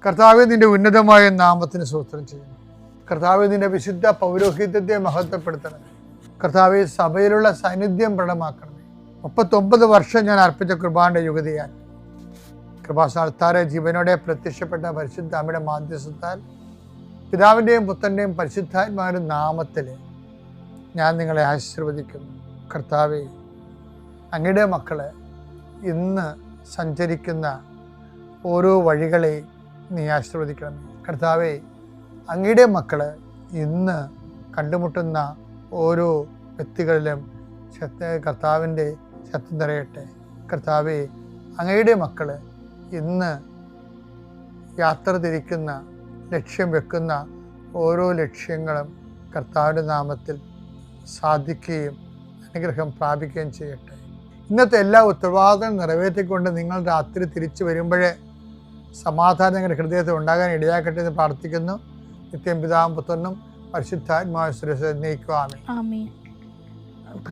കർത്താവേ, നിന്റെ ഉന്നതമായ നാമത്തിന് സ്തോത്രം ചെയ്യുന്നു. കർത്താവേ, നിന്റെ വിശുദ്ധ പൗരോഹിത്യത്തെ മഹത്വപ്പെടുത്തണമേ. കർത്താവേ, സഭയിലുള്ള സാന്നിധ്യം പ്രകടമാക്കണമേ. 39 വർഷം ഞാൻ അർപ്പിച്ച കൃപാന്റെ യുഗതിയാൽ കൃപാസ്ഥാനത്താറെ ജീവനോടെ പ്രത്യക്ഷപ്പെട്ട പരിശുദ്ധ അമ്മയുടെ മാധ്യസ്ഥത്താൽ പിതാവിൻ്റെയും പുത്രൻ്റെയും പരിശുദ്ധാത്മാവിൻ്റെ നാമത്തിൽ ഞാൻ നിങ്ങളെ ആശീർവദിക്കുന്നു. കർത്താവേ, അങ്ങയുടെ മക്കളെ ഇന്ന് സഞ്ചരിക്കുന്ന ഓരോ വഴികളെ നീ ആശീർവദിക്കണം. കർത്താവേ, അങ്ങയുടെ മക്കൾ ഇന്ന് കണ്ടുമുട്ടുന്ന ഓരോ വ്യക്തികളിലും കർത്താവിൻ്റെ ശക്തി നിറയട്ടെ. കർത്താവേ, അങ്ങയുടെ മക്കൾ ഇന്ന് യാത്ര തിരിക്കുന്ന ലക്ഷ്യം വെക്കുന്ന ഓരോ ലക്ഷ്യങ്ങളും കർത്താവിൻ്റെ നാമത്തിൽ സാധിക്കുകയും അനുഗ്രഹം പ്രാപിക്കുകയും ചെയ്യട്ടെ. ഇന്നത്തെ എല്ലാ ഉത്തരവാദിത്തങ്ങളും നിറവേറ്റിക്കൊണ്ട് നിങ്ങൾ രാത്രി തിരിച്ചു വരുമ്പോഴേ സമാധാനം നിങ്ങളുടെ ഹൃദയത്തിൽ ഉണ്ടാകാൻ ഇടയാക്കട്ടെ എന്ന് പ്രാർത്ഥിക്കുന്നു. നിത്യം പിതാവും പുത്രനും പരിശുദ്ധാത്മാവും നയിക്കുവാമേ. ആമേൻ.